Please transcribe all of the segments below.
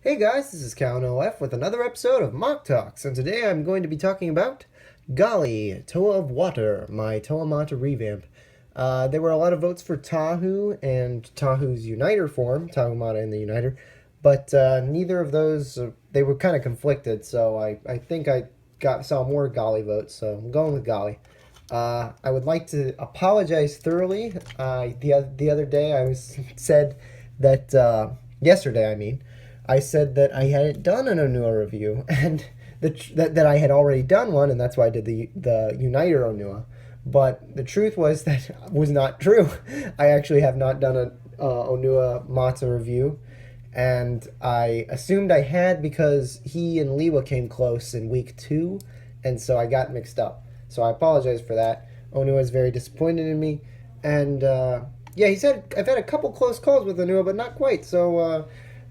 Hey guys, this is CalNOF with another episode of MOCTalks, and today I'm going to be talking about Gali, Toa of Water, my Toa Mata revamp. There were a lot of votes for Tahu and Tahu's Uniter form, Tahu Mata and the Uniter, but neither of those, they were kind of conflicted, so I think I saw more Gali votes, so I'm going with Gali. I would like to apologize thoroughly. The other day said that, yesterday I mean, I said that I hadn't done an Onua review, and that I had already done one, and that's why I did the Uniter Onua. But the truth was that was not true. I actually have not done an Onua Mata review, and I assumed I had because he and Liwa came close in week 2, and so I got mixed up. So I apologize for that. Onua is very disappointed in me, and yeah, he said I've had a couple close calls with Onua, but not quite. So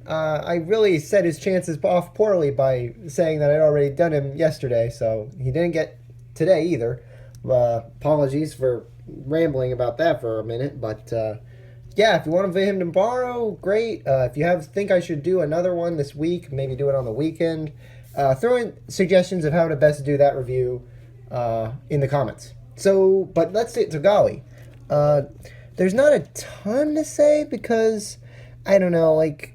I really set his chances off poorly by saying that I'd already done him yesterday, so he didn't get today either. Apologies for rambling about that for a minute, but yeah, if you want him to borrow, great. If you think I should do another one this week, maybe do it on the weekend, throw in suggestions of how to best do that review in the comments. So, but let's get to Gali. There's not a ton to say because, I don't know, like,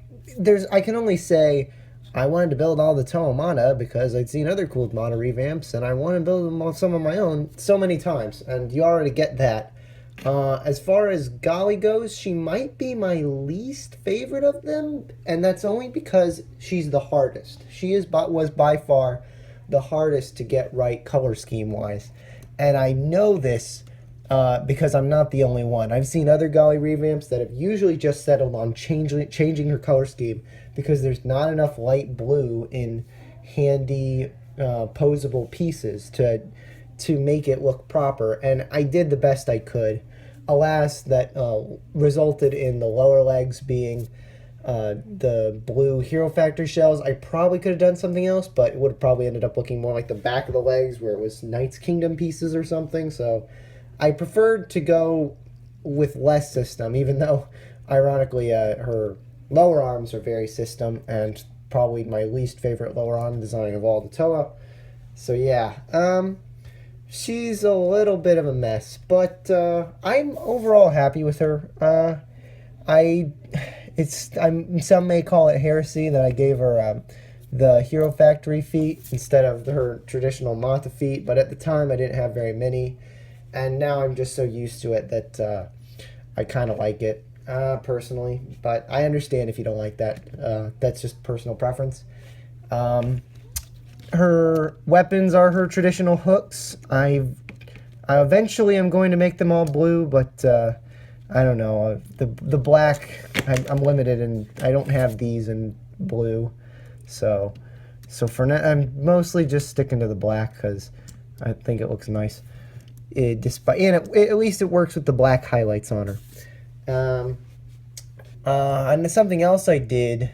I can only say I wanted to build all the Toa Mata because I'd seen other cool Mata revamps, and I want to build them on some of my own so many times, and you already get that. As far as Gali goes, she might be my least favorite of them, and that's only because she's the hardest. Was by far the hardest to get right color scheme wise, and I know this because I'm not the only one. I've seen other Gali revamps that have usually just settled on changing her color scheme because there's not enough light blue in handy posable pieces to make it look proper, and I did the best I could. Alas, that resulted in the lower legs being the blue Hero Factory shells. I probably could have done something else, but it would have probably ended up looking more like the back of the legs where it was Knight's Kingdom pieces or something, so I preferred to go with less system, even though, ironically, her lower arms are very system, and probably my least favorite lower arm design of all the Toa. So yeah, she's a little bit of a mess, but I'm overall happy with her. Some may call it heresy that I gave her the Hero Factory feet instead of her traditional Mata feet, but at the time I didn't have very many. And now I'm just so used to it that I kind of like it personally. But I understand if you don't like that. That's just personal preference. Her weapons are her traditional hooks. I eventually am going to make them all blue, but I don't know. The black, I'm limited, and I don't have these in blue. So for now, I'm mostly just sticking to the black because I think it looks nice. At least it works with the black highlights on her. And something else I did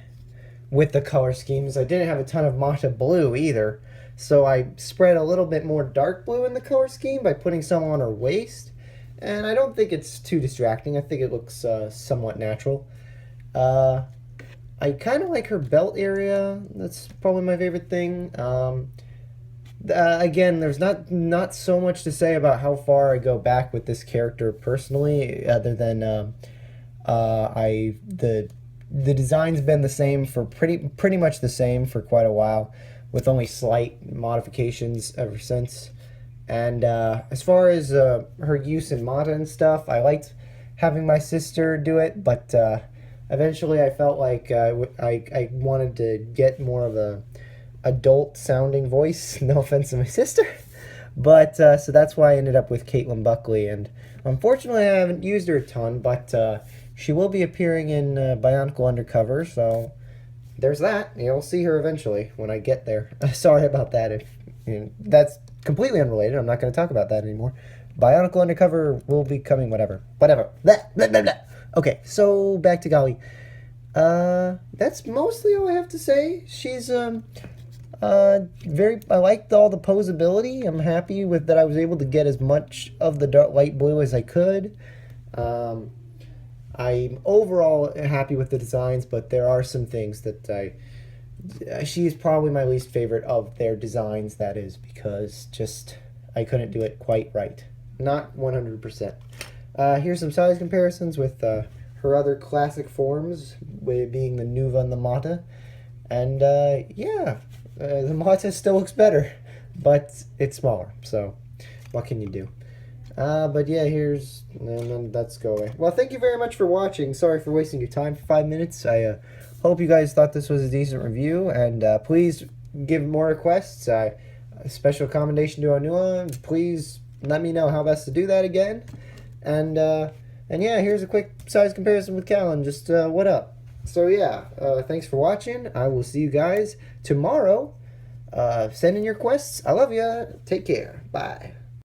with the color schemes, I didn't have a ton of Mata blue either, so I spread a little bit more dark blue in the color scheme by putting some on her waist, and I don't think it's too distracting. I think it looks somewhat natural. I kind of like her belt area. That's probably my favorite thing. Again, there's not so much to say about how far I go back with this character personally, other than the design's been the same for pretty much the same for quite a while, with only slight modifications ever since. And as far as her use in Mata and stuff, I liked having my sister do it, but eventually I felt like I wanted to get more of a adult sounding voice. No offense to my sister, but so that's why I ended up with Caitlin Buckley, and unfortunately I haven't used her a ton, but she will be appearing in Bionicle Undercover, so there's that. You'll see her eventually when I get there. Sorry about that. That's completely unrelated. I'm not going to talk about that anymore. Bionicle Undercover will be coming. Whatever. Blah, blah, blah, blah. Okay, so back to Gali. That's mostly all I have to say. She's I liked all the posability. I'm happy with that I was able to get as much of the dark light blue as I could. I'm overall happy with the designs, but there are some things that she's probably my least favorite of their designs, that is, because just I couldn't do it quite right. Not 100%. Here's some size comparisons with her other classic forms, with being the Nuva and the Mata. And yeah, the Mata still looks better, but it's smaller, so what can you do? But yeah, here's, and then let's go away. Well, thank you very much for watching. Sorry for wasting your time for 5 minutes. I hope you guys thought this was a decent review, and please give more requests. A special commendation to Anua. Please let me know how best to do that again. And yeah, here's a quick size comparison with Callan. Just what up? So yeah, thanks for watching. I will see you guys tomorrow. Send in your quests. I love ya. Take care. Bye.